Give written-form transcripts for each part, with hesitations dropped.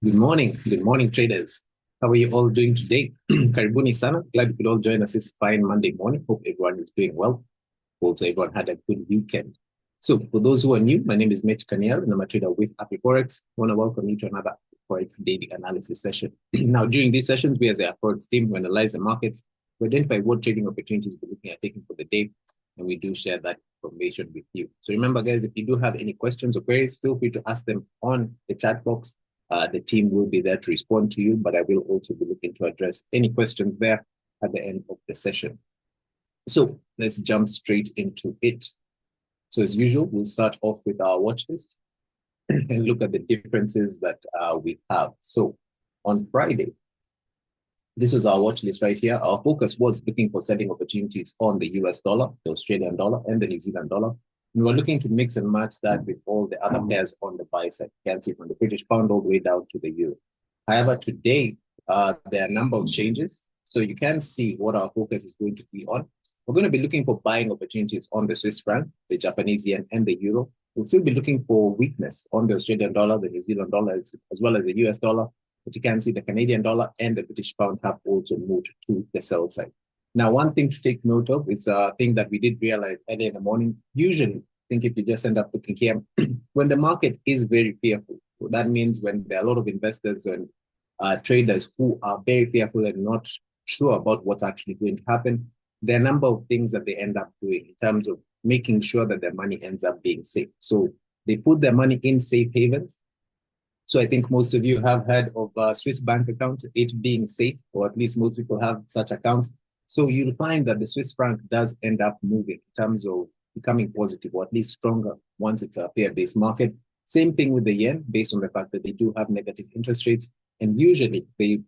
Good morning, traders. How are you all doing today? Karibuni sana. Glad you could all join us this fine Monday morning. Hope everyone is doing well. Also, everyone had a good weekend. So, for those who are new, my name is Mitch Kaniel, and I'm a trader with Afriforex. I want to welcome you to another Forex daily analysis session. Now, during these sessions, we as a Forex team, we analyze the markets, we identify what trading opportunities we're looking at taking for the day, and we do share that information with you. So, remember, guys, if you do have any questions or queries, feel free to ask them on the chat box. The team will be there to respond to you, but I will also be looking to address any questions there at the end of the session. So let's jump straight into it. So as usual, we'll start off with our watch list and look at the differences that we have. So on Friday, this was our watch list right here. Our focus was looking for selling opportunities on the US dollar, the Australian dollar, and the New Zealand dollar. And we're looking to mix and match that with all the other pairs on the buy side. You can see from the British pound all the way down to the euro. However, today, there are a number of changes. So you can see what our focus is going to be on. We're going to be looking for buying opportunities on the Swiss franc, the Japanese yen, and the euro. We'll still be looking for weakness on the Australian dollar, the New Zealand dollar, as well as the US dollar. But you can see the Canadian dollar and the British pound have also moved to the sell side. Now, one thing to take note of is a thing that we did realize early in the morning. Usually, I think if you just end up looking here, when the market is very fearful, so that means when there are a lot of investors and traders who are very fearful and not sure about what's actually going to happen, there are a number of things that they end up doing in terms of making sure that their money ends up being safe. So they put their money in safe havens. So I think most of you have heard of a Swiss bank account, it being safe, or at least most people have such accounts. So you'll find that the Swiss franc does end up moving in terms of becoming positive, or at least stronger once it's a pair-based market. Same thing with the yen, based on the fact that they do have negative interest rates. And usually,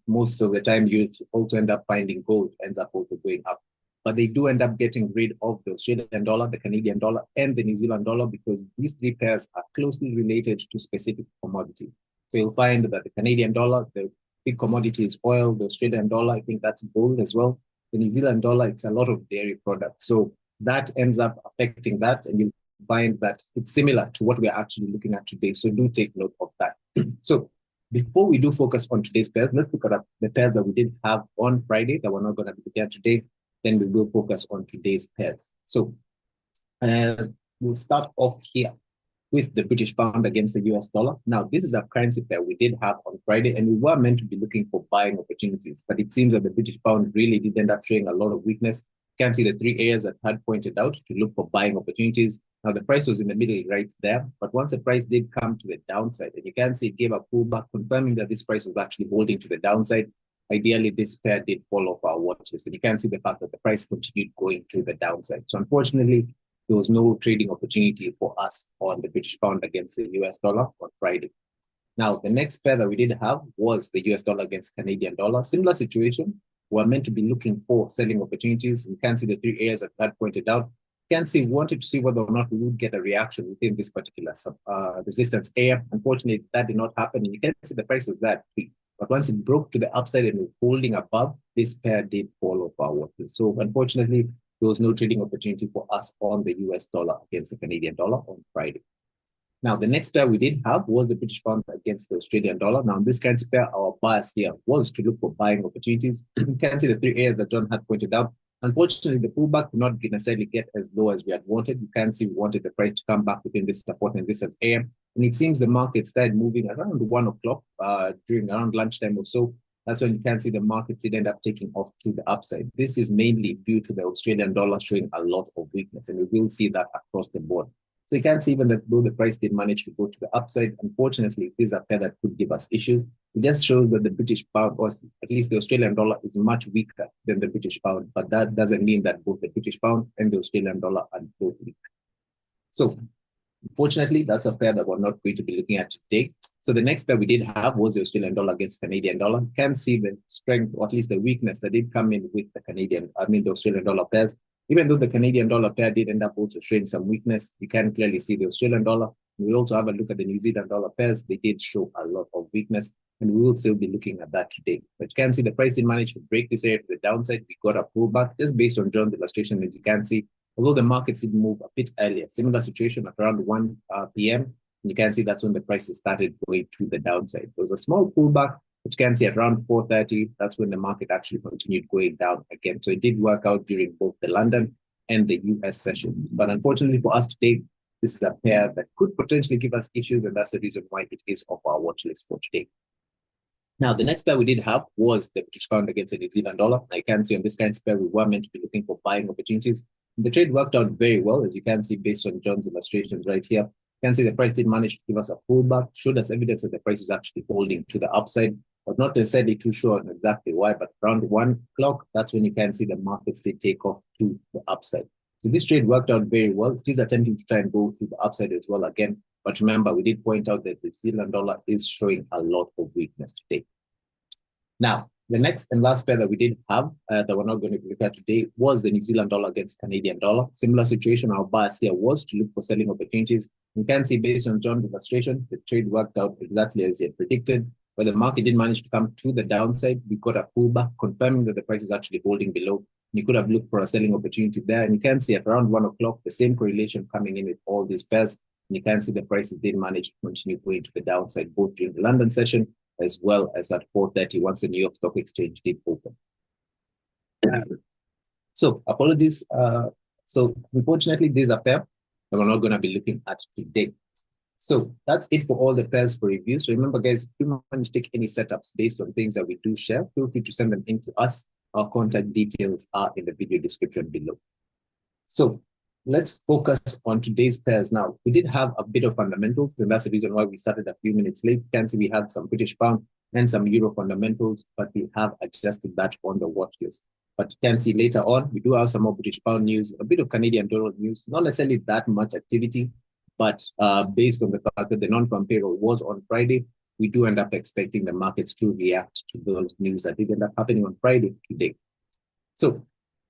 most of the time, you also end up finding gold ends up also going up. But they do end up getting rid of the Australian dollar, the Canadian dollar, and the New Zealand dollar because these three pairs are closely related to specific commodities. So you'll find that the Canadian dollar, the big commodity is oil, the Australian dollar, I think that's gold as well. The New Zealand dollar, it's a lot of dairy products. So that ends up affecting that, and you'll find that it's similar to what we're actually looking at today. So do take note of that. So before we do focus on today's pairs, let's look at the pairs that we did have on Friday that we're not going to be looking at today. Then we will focus on today's pairs. So we'll start off here with the British pound against the US dollar. Now, this is a currency pair we did have on Friday, and we were meant to be looking for buying opportunities, but it seems that the British pound really did end up showing a lot of weakness. You can see the three areas that I had pointed out to look for buying opportunities. Now, the price was in the middle right there, but once the price did come to the downside, and you can see it gave a pullback, confirming that this price was actually holding to the downside. Ideally, this pair did fall off our watches, and you can see the fact that the price continued going to the downside. So unfortunately, there was no trading opportunity for us on the British pound against the US dollar on Friday. Now, the next pair that we did have was the US dollar against Canadian dollar. Similar situation. We're meant to be looking for selling opportunities. You can see the three areas that I pointed out. You can see, we wanted to see whether or not we would get a reaction within this particular resistance area. Unfortunately, that did not happen. And you can see the price was that big. But once it broke to the upside and was holding above, this pair did fall off our watches. So unfortunately, there was no trading opportunity for us on the US dollar against the Canadian dollar on Friday. Now, the next pair we did have was the British pound against the Australian dollar. Now, in this currency pair, our bias here was to look for buying opportunities. You can see the three areas that John had pointed out. Unfortunately, the pullback did not necessarily get as low as we had wanted. You can see we wanted the price to come back within this support and resistance area. And it seems the market started moving around 1 o'clock during around lunchtime or so. That's when you can see the markets did end up taking off to the upside. This is mainly due to the Australian dollar showing a lot of weakness, and we will see that across the board. So you can see even that though the price did manage to go to the upside, unfortunately, this is a pair that could give us issues. It just shows that the British pound, or at least the Australian dollar, is much weaker than the British pound, but that doesn't mean that both the British pound and the Australian dollar are both weak. So unfortunately, that's a pair that we're not going to be looking at today. So the next pair we did have was the Australian dollar against Canadian dollar. You can see the strength, or at least the weakness that did come in with the Australian dollar pairs. Even though the Canadian dollar pair did end up also showing some weakness, you can clearly see the Australian dollar. We'll also have a look at the New Zealand dollar pairs. They did show a lot of weakness, and we will still be looking at that today. But you can see the price did manage to break this area to the downside. We got a pullback just based on John's illustration, as you can see. Although the markets did move a bit earlier, similar situation at around 1 p.m., You can see that's when the prices started going to the downside. There was a small pullback, which you can see at around 4:30. That's when the market actually continued going down again. So it did work out during both the London and the US sessions. But unfortunately for us today, this is a pair that could potentially give us issues, and that's the reason why it is off our watch list for today. Now, the next pair we did have was the British pound against the New Zealand dollar. I can see on this kind of pair, we were meant to be looking for buying opportunities. The trade worked out very well, as you can see based on John's illustrations right here. You can see the price did manage to give us a pullback, showed us evidence that the price is actually holding to the upside, but not necessarily too sure on exactly why. But around 1 o'clock, that's when you can see the markets did take off to the upside. So this trade worked out very well. It is attempting to try and go to the upside as well again. But remember, we did point out that the New Zealand dollar is showing a lot of weakness today. Now, the next and last pair that we did have that we're not going to look at today was the New Zealand dollar against Canadian dollar. Similar situation, our bias here was to look for selling opportunities. You can see based on John's illustration, the trade worked out exactly as he had predicted. But the market did manage to come to the downside. We got a pullback, confirming that the price is actually holding below. You could have looked for a selling opportunity there. And you can see at around 1 o'clock, the same correlation coming in with all these pairs. And you can see the prices did manage to continue going to the downside, both during the London session as well as at 4:30 once the New York Stock Exchange did open. So apologies. So unfortunately, these are pairs that we're not going to be looking at today. So that's it for all the pairs for review. So remember, guys, if you want to take any setups based on things that we do share, feel free to send them in to us. Our contact details are in the video description below. So let's focus on today's pairs now. We did have a bit of fundamentals, and that's the reason why we started a few minutes late. You can see we had some British pound and some euro fundamentals, but we have adjusted that on the watch list. But you can see later on, we do have some more British pound news, a bit of Canadian dollar news, not necessarily that much activity, but based on the fact that the non-farm payroll was on Friday, we do end up expecting the markets to react to those news that did end up happening on Friday today. So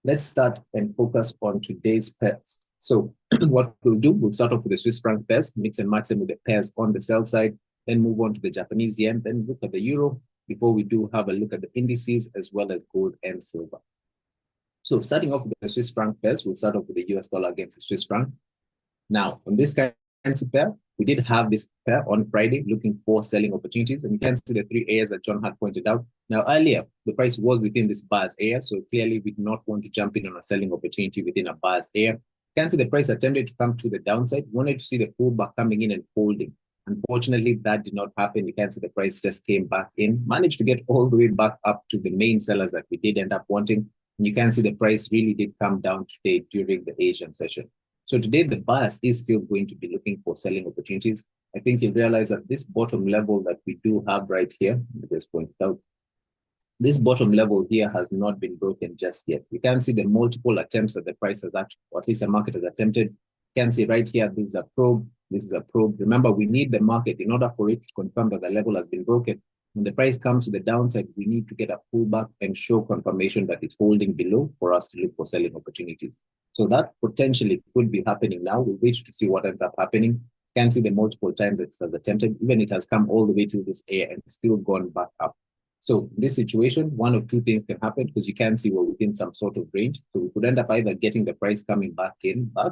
let's start and focus on today's pairs. So what we'll do, we'll start off with the Swiss franc pairs, mix and match them with the pairs on the sell side, then move on to the Japanese yen, then look at the euro before we do have a look at the indices as well as gold and silver. So starting off with the Swiss franc pairs, we'll start off with the US dollar against the Swiss franc. Now, on this currency pair, we did have this pair on Friday looking for selling opportunities. And you can see the three areas that John had pointed out. Now, earlier, the price was within this buyer's area. So clearly, we did not want to jump in on a selling opportunity within a buyer's area. You can see the price attempted to come to the downside, wanted to see the pullback coming in and holding. Unfortunately, that did not happen. You can see the price just came back in, managed to get all the way back up to the main sellers that we did end up wanting. And you can see the price really did come down today during the Asian session. So today, the bias is still going to be looking for selling opportunities. I think you'll realize that this bottom level that we do have right here, let me just point it out, this bottom level here has not been broken just yet. You can see the multiple attempts that the price has actually, or at least the market has attempted. You can see right here, this is a probe, this is a probe. Remember, we need the market in order for it to confirm that the level has been broken. When the price comes to the downside, we need to get a pullback and show confirmation that it's holding below for us to look for selling opportunities. So that potentially could be happening now. We'll wait to see what ends up happening. You can see the multiple times it has attempted, even it has come all the way to this area and still gone back up. So in this situation, one of two things can happen because you can see we're within some sort of range. So we could end up either getting the price coming back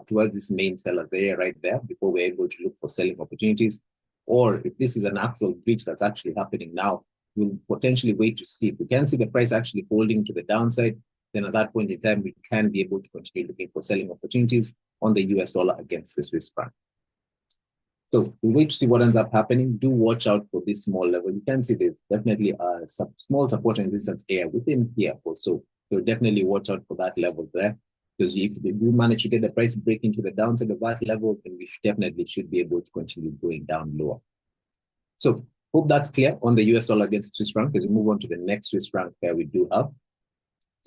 towards this main seller's area right there before we're able to look for selling opportunities. Or if this is an actual breach that's actually happening now, we'll potentially wait to see. If we can see the price actually holding to the downside, then at that point in time, we can be able to continue looking for selling opportunities on the US dollar against the Swiss franc. So we'll wait to see what ends up happening. Do watch out for this small level. You can see there's definitely a small support and resistance area within here also. So definitely watch out for that level there. Because if you manage to get the price breaking to the downside of that level, then we definitely should be able to continue going down lower. So hope that's clear on the US dollar against the Swiss franc as we move on to the next Swiss franc pair we do have.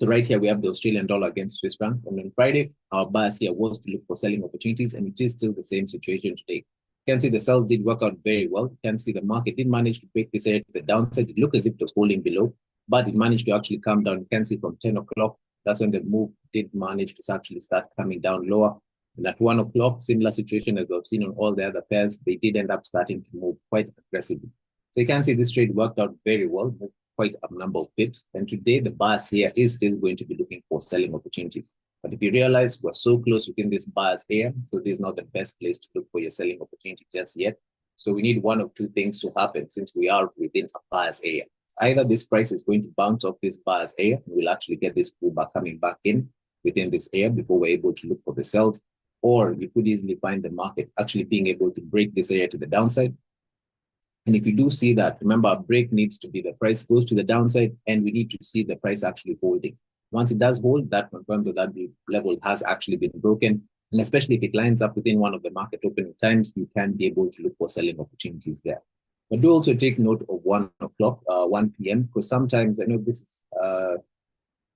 So right here, we have the Australian dollar against Swiss franc. And on Friday, our bias here was to look for selling opportunities, and it is still the same situation today. You can see the sales did work out very well. You can see the market did manage to break this area to the downside. It looked as if it was holding below, but it managed to actually come down. You can see from 10 o'clock, that's when the move did manage to actually start coming down lower. And at 1 o'clock, similar situation as we've seen on all the other pairs, they did end up starting to move quite aggressively. So you can see this trade worked out very well, moved quite a number of pips. And today, the bias here is still going to be looking for selling opportunities. But if you realize we're so close within this buyer's area, so this is not the best place to look for your selling opportunity just yet. So we need one of two things to happen since we are within a buyer's area. Either this price is going to bounce off this buyer's area, and we'll actually get this pullback coming back in within this area before we're able to look for the sells, or you could easily find the market actually being able to break this area to the downside. And if you do see that, remember, a break needs to be the price goes to the downside, and we need to see the price actually holding. Once it does hold, that confirms that the level has actually been broken. And especially if it lines up within one of the market opening times, you can be able to look for selling opportunities there. But do also take note of 1 o'clock, 1 p.m., because sometimes I know this is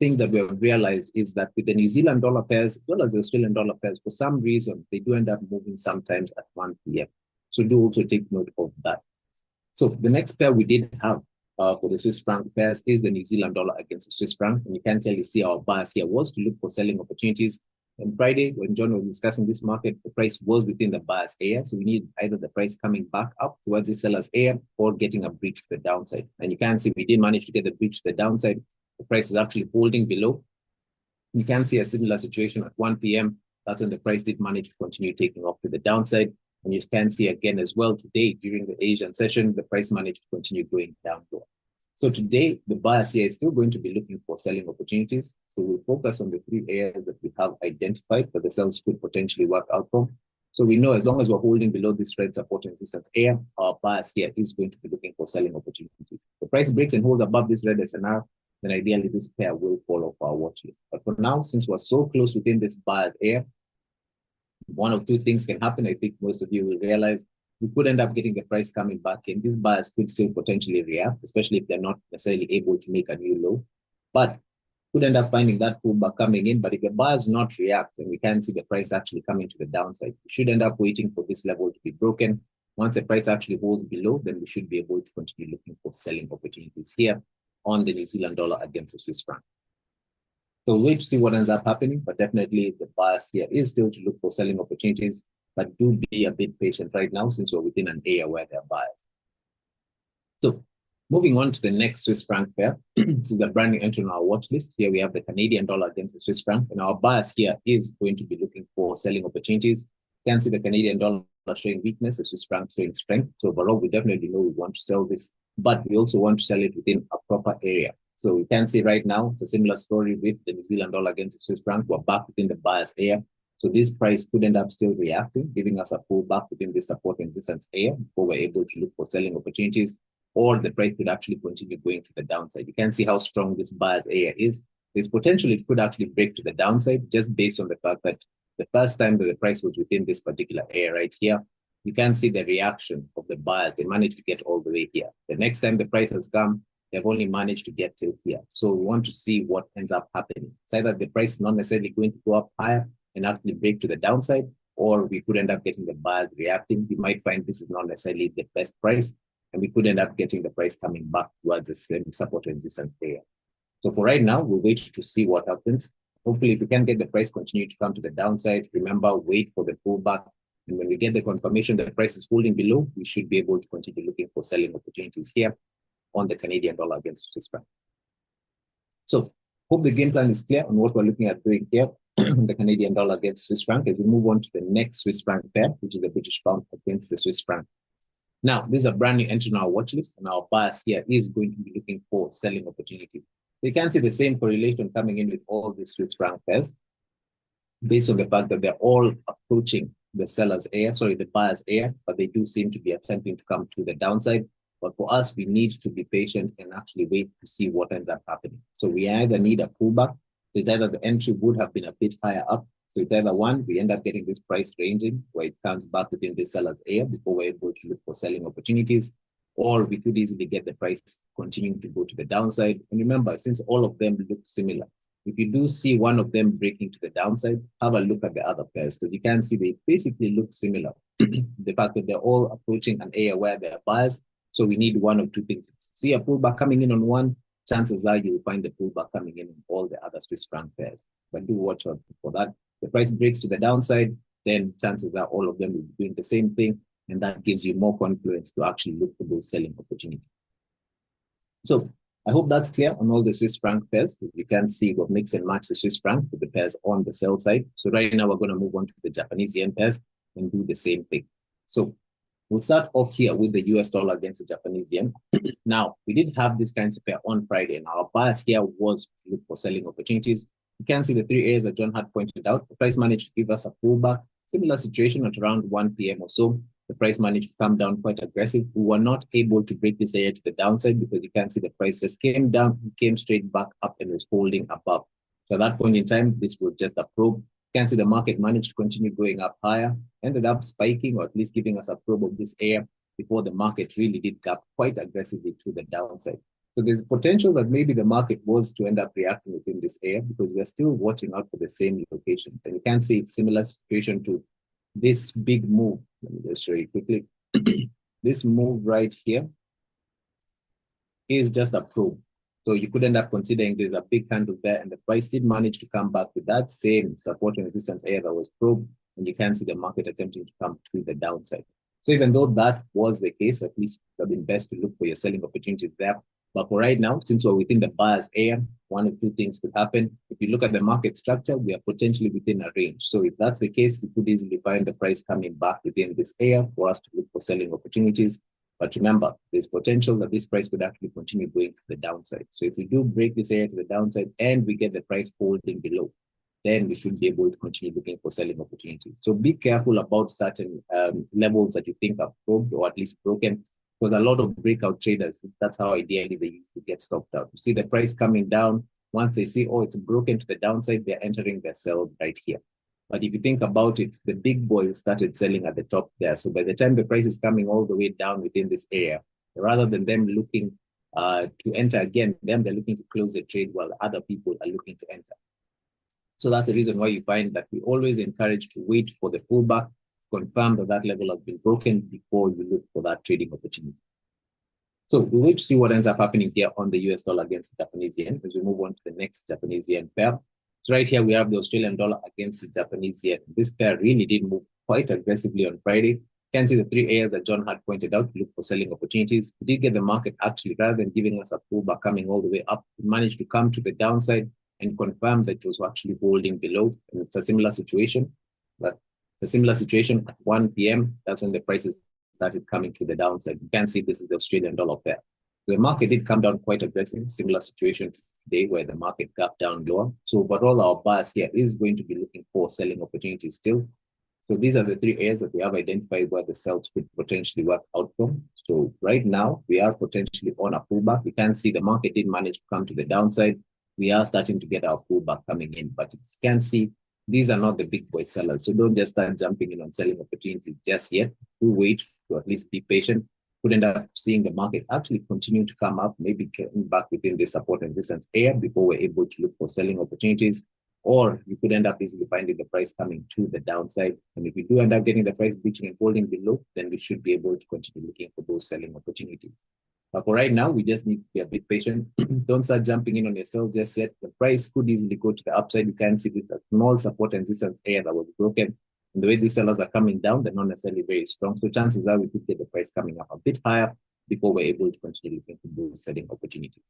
thing that we have realized is that with the New Zealand dollar pairs, as well as the Australian dollar pairs, for some reason, they do end up moving sometimes at 1 p.m. So do also take note of that. So the next pair we did have for the Swiss franc pairs is the New Zealand dollar against the Swiss franc. And you can clearly see our bias here was to look for selling opportunities. On Friday, when John was discussing this market, the price was within the bias area. So we need either the price coming back up towards the seller's area or getting a breach to the downside. And you can see we did manage to get the breach to the downside. The price is actually holding below. You can see a similar situation at 1 p.m. That's when the price did manage to continue taking off to the downside. And you can see again as well today during the Asian session, the price managed to continue going down low. So today, the bias here is still going to be looking for selling opportunities. So we'll focus on the 3 areas that we have identified that the sells could potentially work out from. So we know as long as we're holding below this red support and resistance area, our bias here is going to be looking for selling opportunities. The price breaks and holds above this red SNR, then ideally this pair will fall off our watch list. But for now, since we're so close within this bias area, one of two things can happen. I think most of you will realize we could end up getting the price coming back in. These buyers could still potentially react, especially if they're not necessarily able to make a new low. But could end up finding that pullback coming in. But if the buyers not react, then we can see the price actually coming to the downside. We should end up waiting for this level to be broken. Once the price actually holds below, then we should be able to continue looking for selling opportunities here on the New Zealand dollar against the Swiss franc. So we'll wait to see what ends up happening, but definitely the bias here is still to look for selling opportunities, but do be a bit patient right now since we're within an area where there are buyers. So moving on to the next Swiss franc pair, this is the brand new entry on our watch list. Here we have the Canadian dollar against the Swiss franc, and our bias here is going to be looking for selling opportunities. You can see the Canadian dollar showing weakness, the Swiss franc showing strength. So overall, we definitely know we want to sell this, but we also want to sell it within a proper area. So we can see right now, it's a similar story with the New Zealand dollar against the Swiss franc. We're back within the buyer's area. So this price could end up still reacting, giving us a pullback within this support and resistance area before we're able to look for selling opportunities, or the price could actually continue going to the downside. You can see how strong this buyer's area is. There's potential it could actually break to the downside just based on the fact that the first time that the price was within this particular area right here, you can see the reaction of the buyers. They managed to get all the way here. The next time the price has come, they've only managed to get till here. So we want to see what ends up happening. It's either the price is not necessarily going to go up higher and actually break to the downside, or we could end up getting the buyers reacting. You might find this is not necessarily the best price, and we could end up getting the price coming back towards the same support and resistance area. So for right now, we'll wait to see what happens. Hopefully, if we can get the price continue to come to the downside, remember, wait for the pullback. And when we get the confirmation that the price is holding below, we should be able to continue looking for selling opportunities here on the Canadian dollar against the Swiss franc. So hope the game plan is clear on what we're looking at doing here on the Canadian dollar against Swiss franc as we move on to the next Swiss franc pair, which is the British pound against the Swiss franc. Now, this is a brand new entry on our watch list, and our bias here is going to be looking for selling opportunity. So you can see the same correlation coming in with all these Swiss franc pairs based on the fact that they're all approaching the seller's area, the buyer's area, but they do seem to be attempting to come to the downside. But for us, we need to be patient and actually wait to see what ends up happening. So we either need a pullback. So it's either the entry would have been a bit higher up. So it's either one, we end up getting this price ranging where it comes back within the seller's area before we're able to look for selling opportunities, or we could easily get the price continuing to go to the downside. And remember, since all of them look similar, if you do see one of them breaking to the downside, have a look at the other pairs because you can see they basically look similar. The fact that they're all approaching an area where there are buyers. So we need one of two things. See a pullback coming in on one, chances are you will find the pullback coming in on all the other Swiss franc pairs. But do watch out for that. The price breaks to the downside, then chances are all of them will be doing the same thing. And that gives you more confidence to actually look for those selling opportunities. So I hope that's clear on all the Swiss franc pairs. You can see what mix and match the Swiss franc with the pairs on the sell side. So right now we're going to move on to the Japanese yen pairs and do the same thing. So We'll start off here with the US dollar against the Japanese yen. Now, we did have this currency pair on Friday, and our bias here was to look for selling opportunities. You can see the three areas that John had pointed out. The price managed to give us a pullback. Similar situation at around 1 p.m. or so. The price managed to come down quite aggressive. We were not able to break this area to the downside because you can see the price just came down, came straight back up and was holding above. So at that point in time, this was just a probe. You can see the market managed to continue going up higher, ended up spiking or at least giving us a probe of this area before the market really did gap quite aggressively to the downside. So there's potential that maybe the market was to end up reacting within this area because we're still watching out for the same locations. And you can see it's similar situation to this big move. Let me just show you quickly. This move right here is just a probe. So you could end up considering there's a big candle there and the price did manage to come back with that same support and resistance area that was probed, and you can see the market attempting to come to the downside. So even though that was the case, at least it would have been best to look for your selling opportunities there. But for right now, since we're within the buyer's area, one of two things could happen. If you look at the market structure, we are potentially within a range. So if that's the case, you could easily find the price coming back within this area for us to look for selling opportunities. But remember, there's potential that this price could actually continue going to the downside. So if we do break this area to the downside and we get the price holding below, then we should be able to continue looking for selling opportunities. So be careful about certain levels that you think are probed or at least broken, because a lot of breakout traders, that's how ideally they usually get stopped out. You see the price coming down. Once they see, oh, it's broken to the downside, they're entering their sells right here. But if you think about it, the big boys started selling at the top there. So by the time the price is coming all the way down within this area, rather than them looking to enter again, they're looking to close the trade while other people are looking to enter. So that's the reason why you find that we always encourage to wait for the pullback to confirm that that level has been broken before you look for that trading opportunity. So we wait to see what ends up happening here on the US dollar against the Japanese yen as we move on to the next Japanese yen pair. So right here, we have the Australian dollar against the Japanese yen. This pair really did move quite aggressively on Friday. You can see the three areas that John had pointed out to look for selling opportunities. We did get the market actually, rather than giving us a pullback coming all the way up, it managed to come to the downside and confirm that it was actually holding below. And it's a similar situation. But it's a similar situation at 1 p.m. That's when the prices started coming to the downside. You can see this is the Australian dollar pair. The market did come down quite aggressive, similar situation to today where the market gapped down lower. So overall, our bias here is going to be looking for selling opportunities still. So these are the three areas that we have identified where the sells could potentially work out from. So right now, we are potentially on a pullback. We can see the market did manage to come to the downside. We are starting to get our pullback coming in, but you can see these are not the big boy sellers. So don't just start jumping in on selling opportunities just yet. Do wait to at least be patient. Could end up seeing the market actually continue to come up, maybe getting back within the support and resistance area before we're able to look for selling opportunities. Or you could end up easily finding the price coming to the downside. And if we do end up getting the price breaching and holding below, then we should be able to continue looking for those selling opportunities. But for right now, we just need to be a bit patient. Don't start jumping in on your sales just yet. The price could easily go to the upside. You can see this small support and resistance area that was broken. And the way these sellers are coming down, they're not necessarily very strong. So chances are we could get the price coming up a bit higher before we're able to continue looking for those selling opportunities.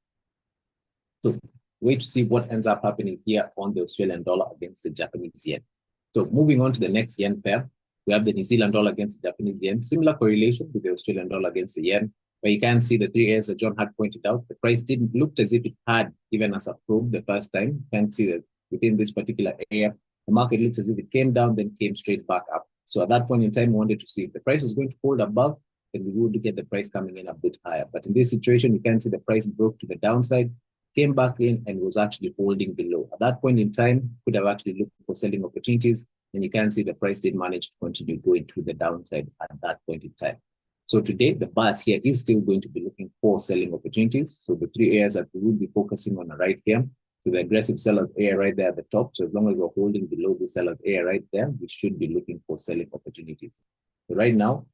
So wait to see what ends up happening here on the Australian dollar against the Japanese yen. So moving on to the next yen pair, we have the New Zealand dollar against the Japanese yen. Similar correlation with the Australian dollar against the yen, where you can see the three areas that John had pointed out. The price didn't look as if it had given us a probe the first time. You can see that within this particular area, the market looks as if it came down, then came straight back up. So at that point in time, we wanted to see if the price is going to hold above, then we would get the price coming in a bit higher. But in this situation, you can see the price broke to the downside, came back in, and was actually holding below. At that point in time, could have actually looked for selling opportunities, and you can see the price did manage to continue going to the downside at that point in time. So today, the bias here is still going to be looking for selling opportunities. So the three areas that we will be focusing on are right here. So the aggressive sellers area right there at the top. So as long as we're holding below the sellers area right there, we should be looking for selling opportunities. So right now,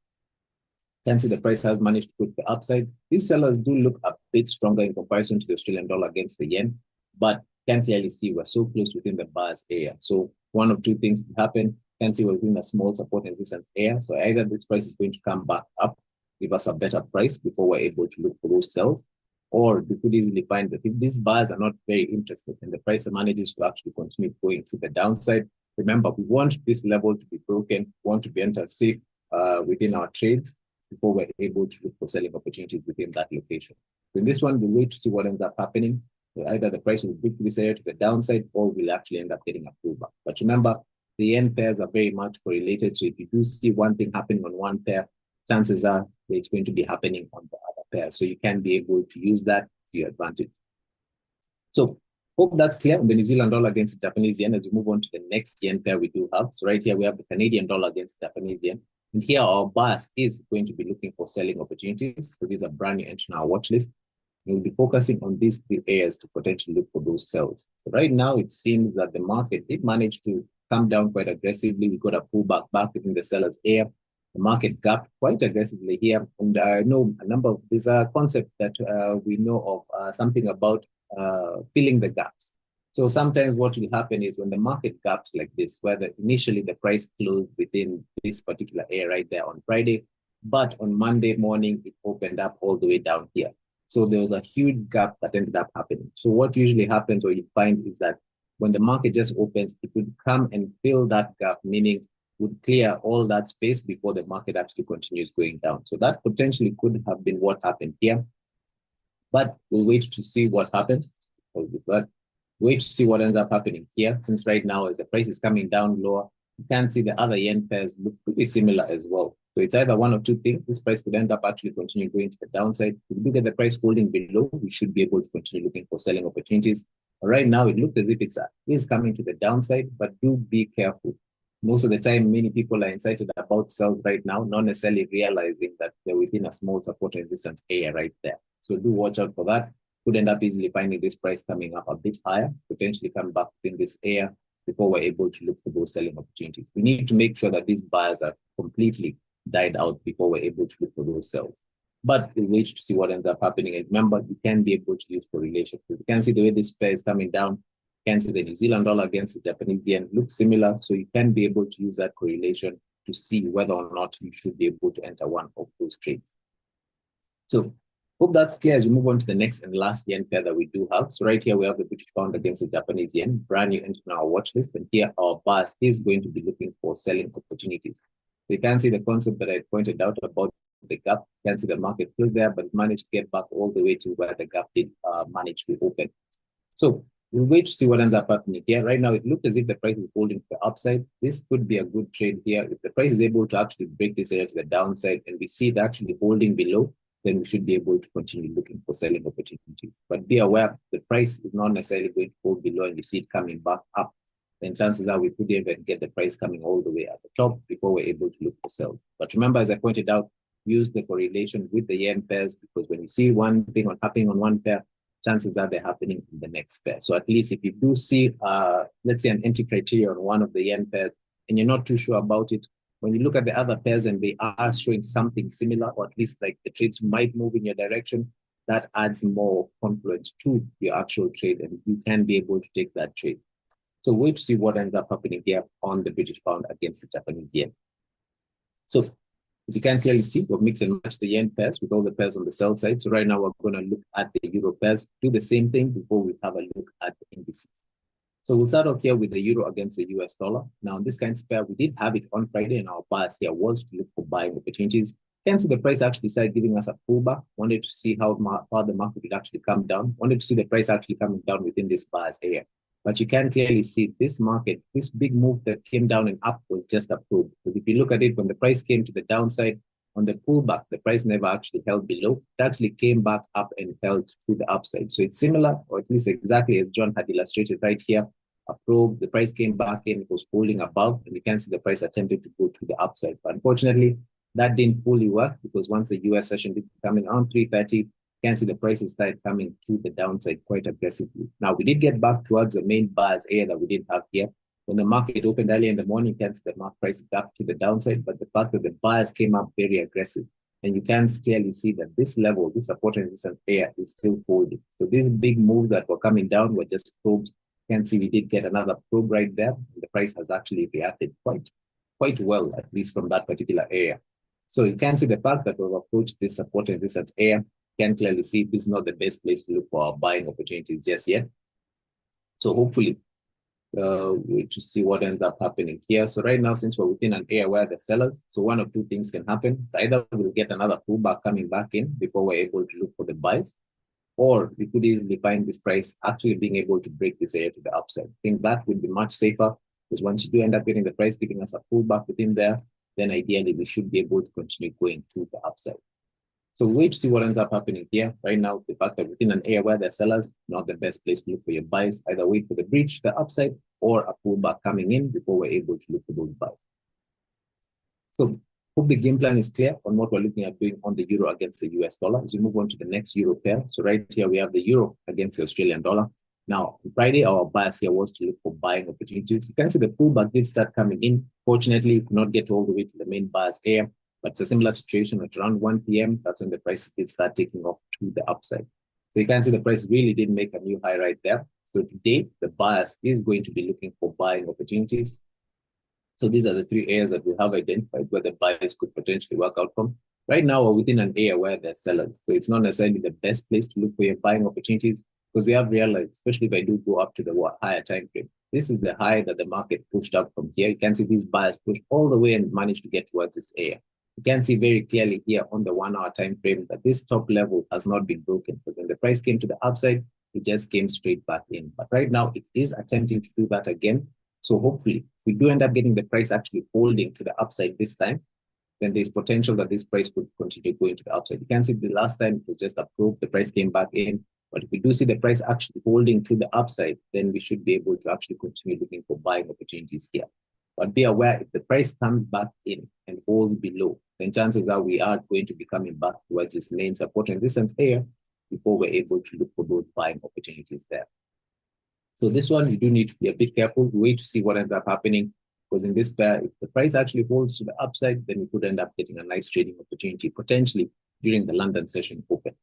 you can see the price has managed to put the upside. These sellers do look a bit stronger in comparison to the Australian dollar against the yen, but you can clearly see we're so close within the buyer's area. So one of two things could happen. You can see we're within a small support and resistance area. So either this price is going to come back up, give us a better price before we're able to look for those sells, or we could easily find that if these buyers are not very interested and the price manages to actually continue going to the downside, remember, we want this level to be broken, we want to be entered safe within our trades. before we're able to look for selling opportunities within that location. So in this one, we'll wait to see what ends up happening. So either the price will break this area to the downside, or we'll actually end up getting a pullback. But remember, the yen pairs are very much correlated. So if you do see one thing happening on one pair, chances are that it's going to be happening on the other pair. So you can be able to use that to your advantage. So hope that's clear on the New Zealand dollar against the Japanese yen as we move on to the next yen pair we do have. So right here, we have the Canadian dollar against the Japanese yen. And here our bias is going to be looking for selling opportunities. So these are brand new entry in our watch list. We'll be focusing on these three areas to potentially look for those sells. So right now, it seems that the market did manage to come down quite aggressively. We got a pullback back within the seller's area. The market gapped quite aggressively here. And I know a number of these are concepts that we know of, something about filling the gaps. So sometimes what will happen is when the market gaps like this, where initially the price closed within this particular area right there on Friday, but on Monday morning, it opened up all the way down here. So there was a huge gap that ended up happening. So what usually happens or you find is that when the market just opens, it would come and fill that gap, meaning would clear all that space before the market actually continues going down. So that potentially could have been what happened here. But we'll wait to see what happens. But wait to see what ends up happening here. Since right now, as the price is coming down lower, you can see the other yen pairs look pretty similar as well. So it's either one or two things. This price could end up actually continuing going to the downside. If we look at the price holding below, we should be able to continue looking for selling opportunities. But right now, it looks as if it is coming to the downside, but do be careful. Most of the time, many people are excited about sells right now, not necessarily realizing that they're within a small support resistance area right there. So do watch out for that. Could end up easily finding this price coming up a bit higher, potentially come back within this area before we're able to look for those selling opportunities. We need to make sure that these buyers are completely died out before we're able to look for those sells. But we'll wait to see what ends up happening. And remember, you can be able to use correlation. So you can see the way this pair is coming down. You can see the New Zealand dollar against the Japanese yen looks similar. So you can be able to use that correlation to see whether or not you should be able to enter one of those trades. So hope that's clear as we move on to the next and last yen pair that we do have. So right here, we have the British pound against the Japanese yen, brand new entry in our watch list. And here our bias is going to be looking for selling opportunities. So you can see the concept that I pointed out about the gap. You can see the market closed there, but it managed to get back all the way to where the gap did manage to open. So we'll wait to see what ends up happening here. Right now, it looks as if the price is holding to the upside. This could be a good trade here. If the price is able to actually break this area to the downside and we see it actually holding below, then we should be able to continue looking for selling opportunities. But be aware, the price is not necessarily going to hold below and you see it coming back up. Then chances are we could even get the price coming all the way at the top before we're able to look for sales. But remember, as I pointed out, use the correlation with the yen pairs, because when you see one thing happening on one pair, chances are they're happening in the next pair. So at least if you do see, let's say, an entry criteria on one of the yen pairs and you're not too sure about it, when you look at the other pairs and they are showing something similar, or at least like the trades might move in your direction, that adds more confluence to your actual trade and you can be able to take that trade. So wait to see what ends up happening here on the British pound against the Japanese yen. So as you can clearly see, we've mixed and matched the yen pairs with all the pairs on the sell side. So right now we're going to look at the euro pairs, do the same thing before we have a look at the indices. So we'll start off here with the euro against the US dollar. Now, in this kind of pair, we did have it on Friday, and our bias here was to look for buying opportunities. You can see the price actually started giving us a pullback. Wanted to see how the market would actually come down. Wanted to see the price actually coming down within this bias area. But you can clearly see this market, this big move that came down and up was just a probe. Because if you look at it, when the price came to the downside, on the pullback, the price never actually held below. It actually came back up and held to the upside. So it's similar, or at least exactly as John had illustrated right here. A probe, the price came back in, it was holding above, and you can see the price attempted to go to the upside. But unfortunately, that didn't fully work, because once the US session did coming on 3:30, you can see the prices started coming to the downside quite aggressively. Now, we did get back towards the main buyers area that we didn't have here. When the market opened early in the morning, you can see the market price up to the downside, but the fact that the buyers came up very aggressive. And you can clearly see that this level, this support and resistance area is still holding. So these big moves that were coming down were just probes. You can see we did get another probe right there. The price has actually reacted quite well, at least from that particular area. So you can see the fact that we've approached this support and resistance area. You can clearly see this is not the best place to look for our buying opportunities just yet. So hopefully, to see what ends up happening here. So right now, since we're within an area where the sellers, so one of two things can happen. It's either we'll get another pullback coming back in before we're able to look for the buys, or we could easily find this price actually being able to break this area to the upside. I think that would be much safer, because once you do end up getting the price giving us a pullback within there, then ideally we should be able to continue going to the upside. So we wait to see what ends up happening here. Right now, the fact that within an area where there's sellers, not the best place to look for your buys. Either wait for the breach, the upside, or a pullback coming in before we're able to look for those buys. So hope the game plan is clear on what we're looking at doing on the euro against the US dollar. As we move on to the next euro pair. So right here, we have the euro against the Australian dollar. Now, on Friday, our bias here was to look for buying opportunities. You can see the pullback did start coming in. Fortunately, could not get all the way to the main bias area, but it's a similar situation at around 1 p.m. That's when the price did start taking off to the upside. So you can see the price really did make a new high right there. So today, the bias is going to be looking for buying opportunities. So these are the three areas that we have identified where the buyers could potentially work out from. Right now, we're within an area where there's sellers. So it's not necessarily the best place to look for your buying opportunities, because we have realized, especially if I do go up to the higher time frame, this is the high that the market pushed up from here. You can see these buyers pushed all the way and managed to get towards this area. You can see very clearly here on the 1 hour time frame that this top level has not been broken. But when the price came to the upside, it just came straight back in. But right now, it is attempting to do that again. So hopefully, if we do end up getting the price actually holding to the upside this time, then there's potential that this price could continue going to the upside. You can see the last time it was just approved, the price came back in. But if we do see the price actually holding to the upside, then we should be able to actually continue looking for buying opportunities here. But be aware, if the price comes back in and holds below, then chances are we are going to be coming back towards this main support and resistance area before we're able to look for those buying opportunities there. So this one, you do need to be a bit careful. Wait to see what ends up happening, because in this pair, if the price actually holds to the upside, then we could end up getting a nice trading opportunity potentially during the London session open.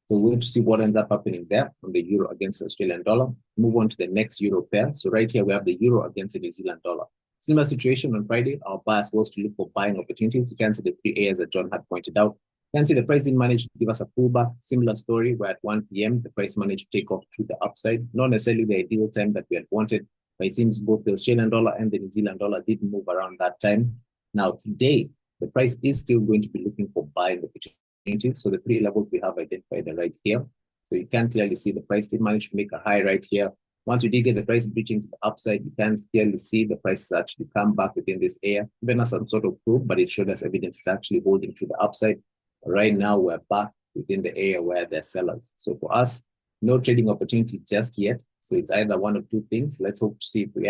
So we're going to see what ends up happening there on the euro against the Australian dollar. Move on to the next euro pair. So right here, we have the euro against the New Zealand dollar. Similar situation on Friday. Our bias was to look for buying opportunities. You can see the three areas that John had pointed out. You can see the price didn't manage to give us a pullback. Similar story where at 1 p.m., the price managed to take off to the upside. Not necessarily the ideal time that we had wanted, but it seems both the Australian dollar and the New Zealand dollar did move around that time. Now, today, the price is still going to be looking for buying opportunities. So the three levels we have identified are right here. So you can clearly see the price did manage to make a high right here. Once we did get the price breaching to the upside, you can clearly see the price has actually come back within this area. Even as some sort of proof, but it showed us evidence it's actually holding to the upside. Right now, we're back within the area where there's sellers. So for us, no trading opportunity just yet. So it's either one of two things. Let's hope to see if we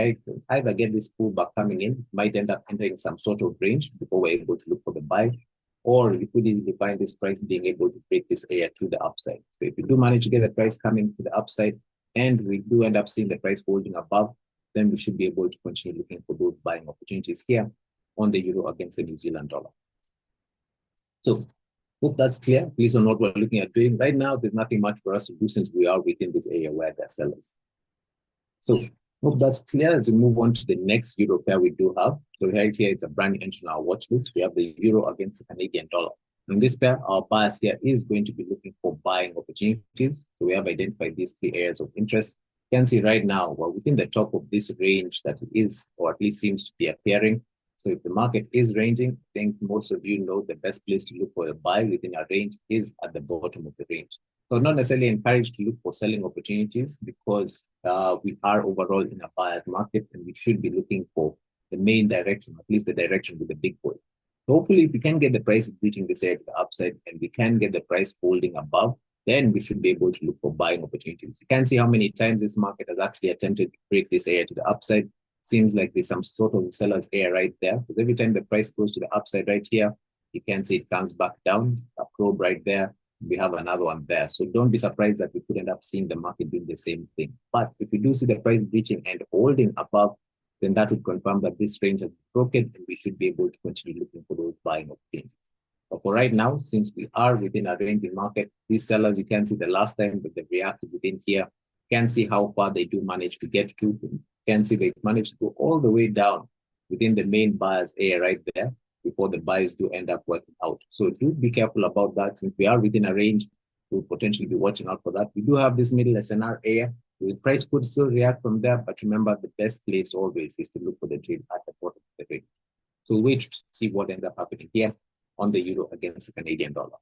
either get this pullback coming in, might end up entering some sort of range before we're able to look for the buy, or we could easily find this price being able to break this area to the upside. So if we do manage to get the price coming to the upside, and we do end up seeing the price holding above, then we should be able to continue looking for those buying opportunities here on the euro against the New Zealand dollar. So hope that's clear. Please on what we're looking at doing. Right now, there's nothing much for us to do since we are within this area where there's sellers. So hope that's clear as we move on to the next euro pair we do have. So right here, it's a brand new entry on our watch list. We have the euro against the Canadian dollar. In this pair, our bias here is going to be looking for buying opportunities. So we have identified these three areas of interest. You can see right now, we're within the top of this range that it is, or at least seems to be appearing. So if the market is ranging, I think most of you know the best place to look for a buy within a range is at the bottom of the range. So not necessarily encouraged to look for selling opportunities, because we are overall in a buyer's market and we should be looking for the main direction, at least the direction with the big boys. So hopefully, if we can get the price reaching this area to the upside and we can get the price holding above, then we should be able to look for buying opportunities. You can see how many times this market has actually attempted to break this area to the upside. Seems like there's some sort of seller's area right there. Because every time the price goes to the upside right here, you can see it comes back down, a probe right there. We have another one there. So don't be surprised that we could end up seeing the market doing the same thing. But if we do see the price breaching and holding above, then that would confirm that this range has broken and we should be able to continue looking for those buying opportunities. But for right now, since we are within a ranging market, these sellers, you can see the last time that they reacted within here, you can see how far they do manage to get to. You can see they managed to go all the way down within the main buyer's area right there before the buys do end up working out. So do be careful about that. Since we are within a range, we'll potentially be watching out for that. We do have this middle SNR area. The price could still react from there, but remember the best place always is to look for the trade at the bottom of the range. So we'll wait to see what ends up happening here on the euro against the Canadian dollar.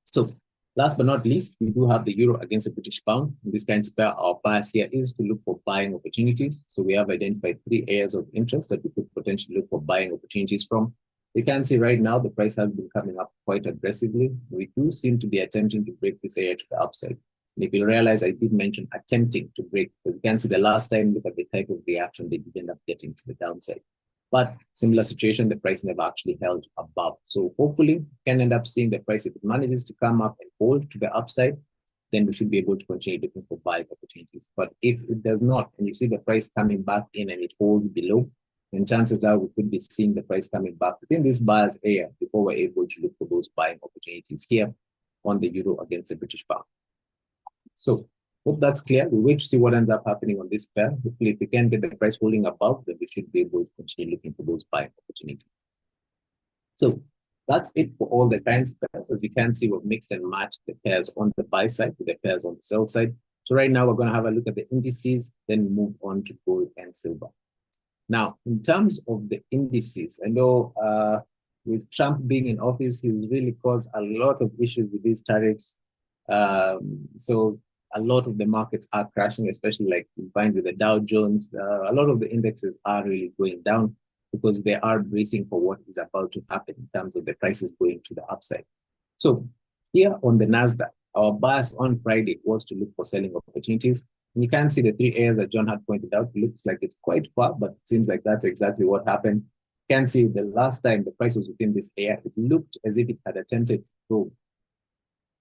So last but not least, we do have the euro against the British pound. In this kind of pair, our bias here is to look for buying opportunities. So we have identified 3 areas of interest that we could potentially look for buying opportunities from. You can see right now the price has been coming up quite aggressively. We do seem to be attempting to break this area to the upside. And if you realize, I did mention attempting to break, because you can see the last time, look at the type of reaction they did end up getting to the downside. But similar situation, the price never actually held above. So hopefully we can end up seeing the price, if it manages to come up and hold to the upside, then we should be able to continue looking for buy opportunities. But if it does not, and you see the price coming back in and it holds below, then chances are we could be seeing the price coming back within this buyer's area before we're able to look for those buying opportunities here on the euro against the British pound. So hope that's clear. We wait to see what ends up happening on this pair. Hopefully, if we can get the price holding above, then we should be able to continue looking for those buying opportunities. So that's it for all the currency pairs. As you can see, we've mixed and matched the pairs on the buy side with the pairs on the sell side. So right now, we're going to have a look at the indices, then move on to gold and silver. Now, in terms of the indices, I know with Trump being in office, he's really caused a lot of issues with these tariffs. So a lot of the markets are crashing, especially like combined with the Dow Jones. A lot of the indexes are really going down because they are bracing for what is about to happen in terms of the prices going to the upside. So here on the NASDAQ, our bias on Friday was to look for selling opportunities. And you can see the 3 areas that John had pointed out. It looks like it's quite far, but it seems like that's exactly what happened. You can see the last time the price was within this area, it looked as if it had attempted to go.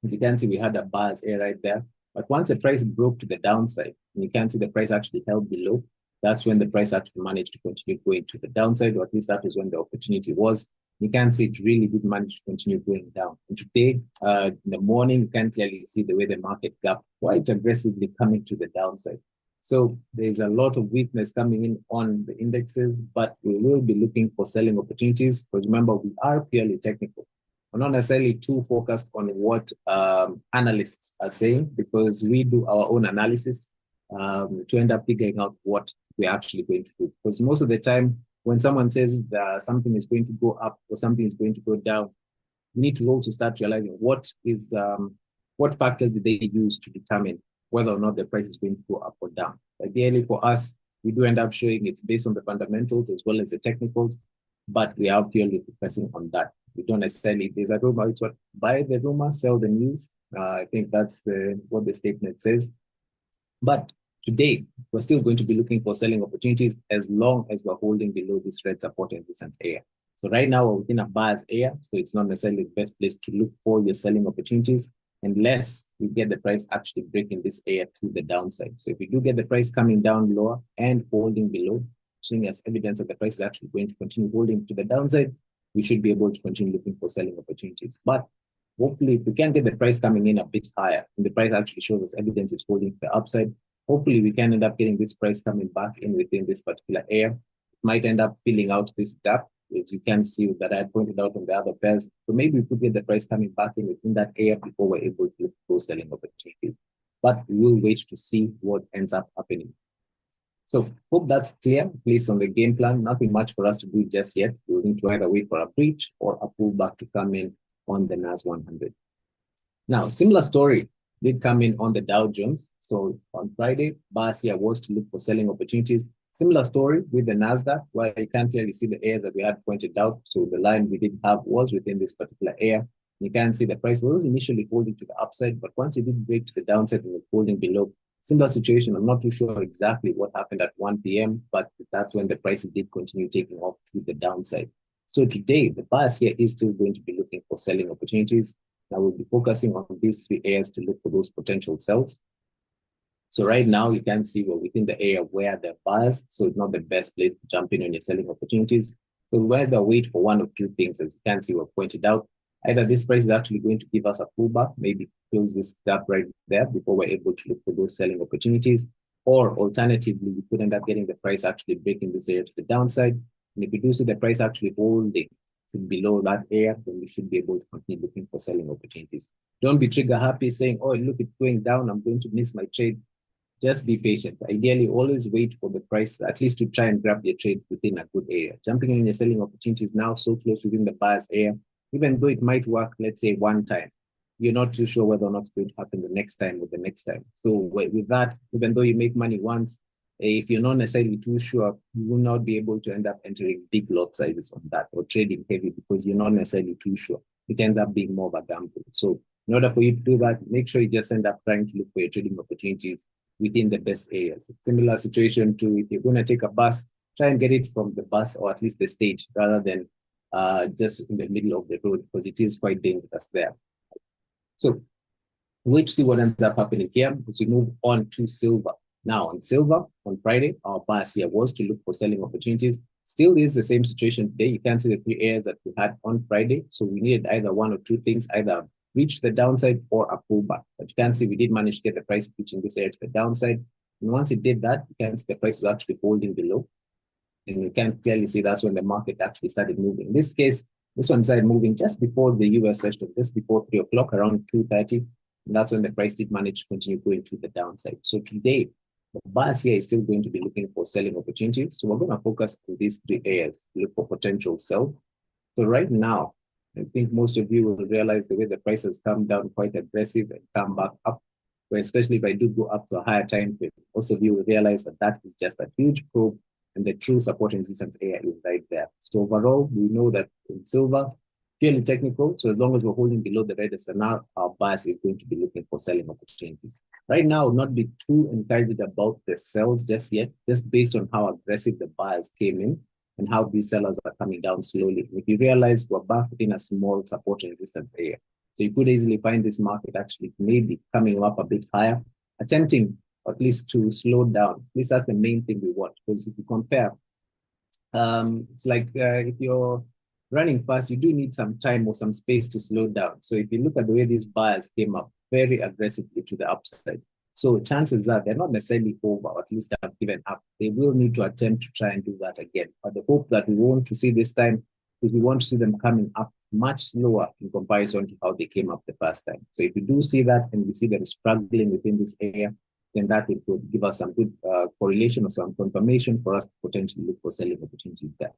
You can see we had a bias area right there. But once the price broke to the downside, and you can see the price actually held below, that's when the price actually managed to continue going to the downside, or at least that was when the opportunity was. You can see it really did manage to continue going down. And today, in the morning, you can clearly see the way the market gap quite aggressively coming to the downside. So there's a lot of weakness coming in on the indexes, but we will be looking for selling opportunities. Because remember, we are purely technical. We're not necessarily too focused on what analysts are saying, because we do our own analysis to end up figuring out what we're actually going to do. Because most of the time, when someone says that something is going to go up or something is going to go down, we need to also start realizing what factors did they use to determine whether or not the price is going to go up or down. Ideally for us, we do end up showing it's based on the fundamentals as well as the technicals, but we are purely focusing on that. We don't necessarily, there's a rumor, it's what, buy the rumor, sell the news. I think that's what the statement says. But today, we're still going to be looking for selling opportunities as long as we're holding below this red support and resistance area. So right now, we're within a buyer's area, so it's not necessarily the best place to look for your selling opportunities unless we get the price actually breaking this area to the downside. So if we do get the price coming down lower and holding below, showing us evidence that the price is actually going to continue holding to the downside, we should be able to continue looking for selling opportunities. But hopefully, if we can get the price coming in a bit higher, and the price actually shows us evidence is holding to the upside, hopefully we can end up getting this price coming back in within this particular area. It might end up filling out this gap, as you can see that I had pointed out on the other pairs. So maybe we could get the price coming back in within that area before we're able to look for selling opportunities. But we will wait to see what ends up happening. So hope that's clear, based on the game plan. Nothing much for us to do just yet. We'll need to either wait for a breach or a pullback to come in on the NAS 100. Now, similar story did come in on the Dow Jones. So on Friday, bias here was to look for selling opportunities. Similar story with the NASDAQ, where you can clearly see the areas that we had pointed out. So the line we did have was within this particular area. You can see the price was initially holding to the upside, but once it did break to the downside and was holding below, similar situation. I'm not too sure exactly what happened at 1 p.m., but that's when the price did continue taking off to the downside. So today, the bias here is still going to be looking for selling opportunities. Now we'll be focusing on these 3 areas to look for those potential sells. So right now, you can see we're within the area where the buyers, so it's not the best place to jump in on your selling opportunities. So we'll either wait for one of 2 things, as you can see, we've pointed out. Either this price is actually going to give us a pullback, maybe close this gap right there before we're able to look for those selling opportunities, or alternatively, we could end up getting the price actually breaking this area to the downside. And if we do see the price actually holding to below that area, then we should be able to continue looking for selling opportunities. Don't be trigger happy saying, oh, look, it's going down, I'm going to miss my trade. just be patient. Ideally, always wait for the price, at least to try and grab your trade within a good area. Jumping in your selling opportunities now so close within the buyer's area, even though it might work, let's say one time, you're not too sure whether or not it's going to happen the next time or the next time. So with that, even though you make money once, if you're not necessarily too sure, you will not be able to end up entering big lot sizes on that or trading heavy because you're not necessarily too sure. It ends up being more of a gamble. So in order for you to do that, make sure you just end up trying to look for your trading opportunities within the best areas. Similar situation to if you're going to take a bus, try and get it from the bus or at least the stage rather than just in the middle of the road because it is quite dangerous there. So wait to see what ends up happening here as we move on to silver. Now on silver, on Friday, our bias here was to look for selling opportunities. Still is the same situation today. You can see the three areas that we had on Friday. So we needed either one or two things, either reach the downside or a pullback. But you can see we did manage to get the price reaching this area to the downside. And once it did that, you can see the price was actually holding below. And you can clearly see that's when the market actually started moving. In this case, this one started moving just before the US session, just before 3 o'clock, around 2:30. And that's when the price did manage to continue going to the downside. So today, the bias here is still going to be looking for selling opportunities. So we're going to focus on these three areas, look for potential sell. So right now, I think most of you will realize the way the price has come down quite aggressive and come back up, where especially if I do go up to a higher time frame, most of you will realize that that is just a huge probe and the true support and resistance area is right there. So overall, we know that in silver, purely technical. So as long as we're holding below the red SNR, our bias is going to be looking for selling opportunities. Right now, not be too encouraged about the sells just yet, just based on how aggressive the buyers came in and how these sellers are coming down slowly. If you realize we're back within a small support and resistance area. So you could easily find this market actually maybe coming up a bit higher, attempting at least to slow down. At least that's the main thing we want. Because if you compare, it's like if you're running fast, you do need some time or some space to slow down. So if you look at the way these buyers came up very aggressively to the upside, so chances are they're not necessarily over, or at least have given up. They will need to attempt to try and do that again. But the hope that we want to see this time is we want to see them coming up much slower in comparison to how they came up the first time. So if we do see that and we see them struggling within this area, then that would give us some good correlation or some confirmation for us to potentially look for selling opportunities there.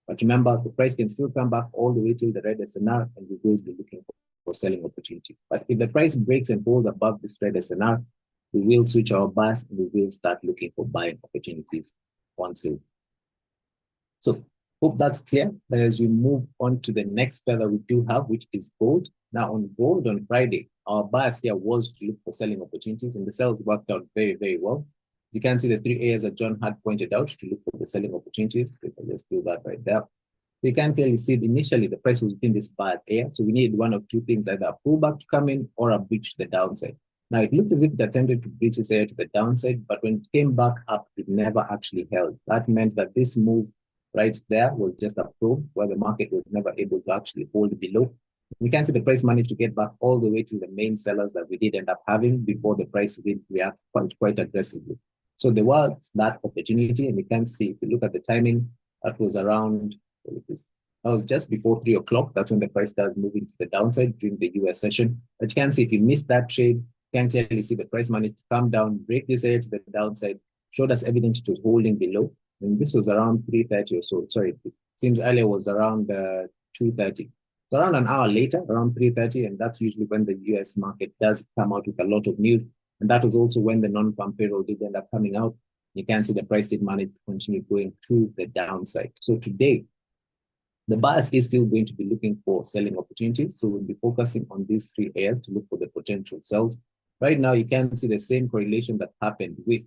But remember, the price can still come back all the way till the red SNR, and we will be looking for selling opportunities. But if the price breaks and holds above this red SNR, we will switch our bias and we will start looking for buying opportunities on silver. So hope that's clear. As we move on to the next pair that we do have, which is gold. Now on gold on Friday, our bias here was to look for selling opportunities, and the sales worked out very, very well. You can see the three areas that John had pointed out to look for the selling opportunities. We can just do that right there. You can clearly see initially the price was within this bias area. So we needed one of two things, either a pullback to come in or a breach to the downside. Now it looked as if it attempted to breach this area to the downside, but when it came back up, it never actually held. That meant that this move right there was just a probe where the market was never able to actually hold below. We can see the price managed to get back all the way to the main sellers that we did end up having before the price did react quite aggressively. So there was that opportunity, and you can see if you look at the timing, that was around, that was just before 3 o'clock. That's when the price started moving to the downside during the US session. But you can see if you missed that trade, you can clearly see the price managed to come down, break this area to the downside, showed us evidence to holding below. And this was around 3:30 or so. Sorry, it seems earlier was around 2:30. So around an hour later, around 3:30, and that's usually when the US market does come out with a lot of news. And that was also when the non-farm payroll did end up coming out. You can see the price did manage to continue going to the downside. So today, the bias is still going to be looking for selling opportunities. So we'll be focusing on these three areas to look for the potential sells. Right now, you can see the same correlation that happened with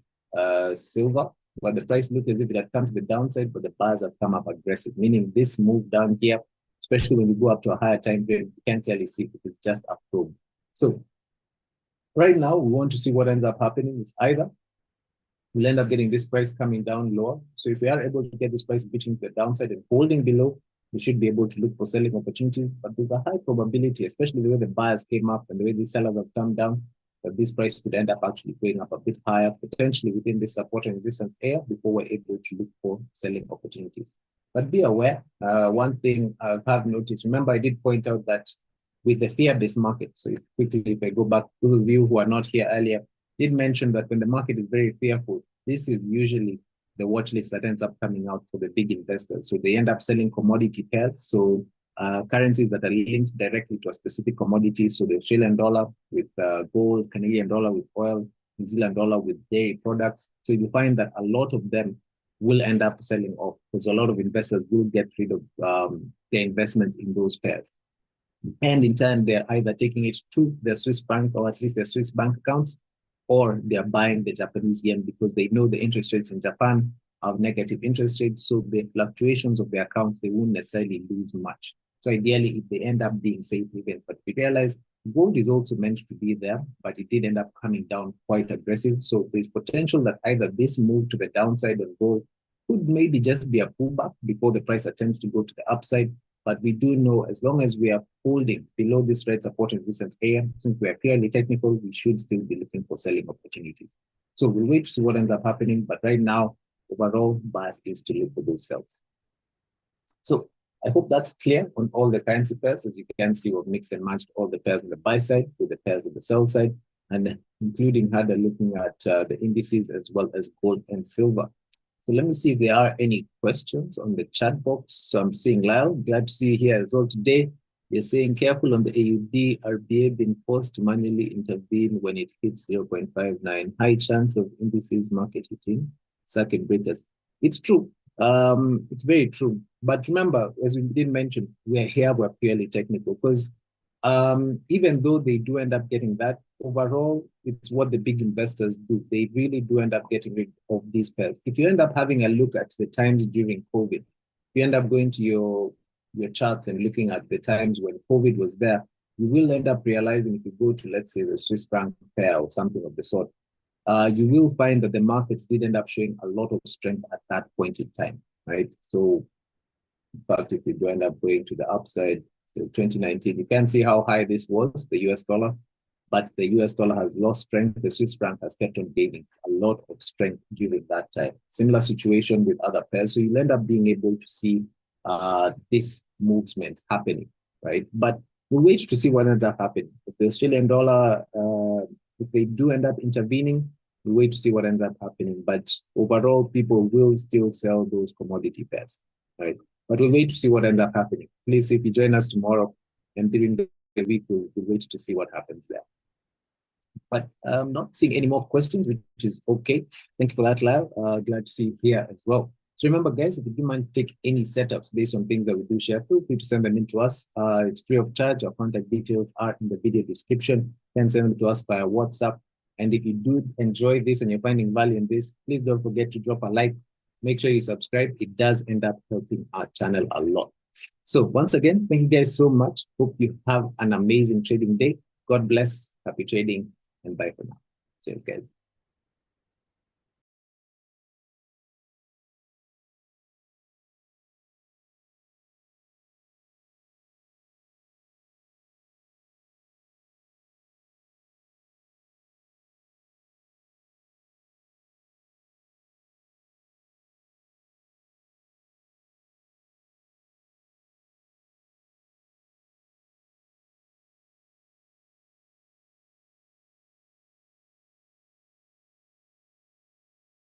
silver, where the price looked as if it had come to the downside, but the buyers have come up aggressive, meaning this move down here, especially when you go up to a higher time period, you can clearly see it is just a probe. So right now, we want to see what ends up happening. It's either we'll end up getting this price coming down lower. So if we are able to get this price reaching to the downside and holding below, we should be able to look for selling opportunities. But there's a high probability, especially the way the buyers came up and the way the sellers have come down, that this price could end up actually going up a bit higher, potentially within this support and resistance area before we're able to look for selling opportunities. But be aware, one thing I have noticed, remember I did point out that with the fear-based market, so if I go back, those of you who are not here earlier, did mention that when the market is very fearful, this is usually the watch list that ends up coming out for the big investors. So they end up selling commodity pairs. So currencies that are linked directly to a specific commodity. So the Australian dollar with gold, Canadian dollar with oil, New Zealand dollar with dairy products. So you find that a lot of them will end up selling off because a lot of investors will get rid of their investments in those pairs. And in turn, they're either taking it to their Swiss bank or at least their Swiss bank accounts, or they're buying the Japanese yen because they know the interest rates in Japan have negative interest rates. So the fluctuations of their accounts, they won't necessarily lose much. So ideally, if they end up being safe havens, but we realize gold is also meant to be there, but it did end up coming down quite aggressive. So there's potential that either this move to the downside on gold could maybe just be a pullback before the price attempts to go to the upside. But we do know as long as we are holding below this red support and resistance area, since we are clearly technical, we should still be looking for selling opportunities. So we'll wait to see what ends up happening. But right now, overall bias is to look for those sells. So I hope that's clear on all the currency pairs. As you can see, we've mixed and matched all the pairs on the buy side with the pairs on the sell side, and including had a looking at the indices as well as gold and silver. So let me see if there are any questions on the chat box. So I'm seeing Lyle, glad to see you here as well today. You're saying careful on the AUD, RBA being forced to manually intervene when it hits 0.59. High chance of indices market hitting circuit breakers. It's true. It's very true. But remember, as we did mention, we're purely technical because even though they do end up getting that, overall, it's what the big investors do. They really do end up getting rid of these pairs. If you end up having a look at the times during COVID, you end up going to your charts and looking at the times when COVID was there, you will end up realizing if you go to, let's say, the Swiss franc pair or something of the sort, you will find that the markets did end up showing a lot of strength at that point in time, right? So, in fact, if you do end up going to the upside, so 2019, you can see how high this was, the US dollar, but the US dollar has lost strength. The Swiss franc has kept on gaining a lot of strength during that time. Similar situation with other pairs. So you'll end up being able to see this movement happening, right? But we'll wait to see what ends up happening. If the Australian dollar, if they do end up intervening, we'll wait to see what ends up happening. But overall, people will still sell those commodity pairs, right? But we'll wait to see what ends up happening. Please, if you join us tomorrow and during the week, we'll wait to see what happens there. But I'm not seeing any more questions, which is okay. Thank you for that, Lyle. Glad to see you here as well. So remember, guys, if you do mind to take any setups based on things that we do share, feel free to send them in to us. It's free of charge. Our contact details are in the video description. You can send them to us via WhatsApp. And if you do enjoy this and you're finding value in this, please don't forget to drop a like. Make sure you subscribe. It does end up helping our channel a lot. So once again, thank you guys so much. Hope you have an amazing trading day. God bless. Happy trading and bye for now. Cheers, guys.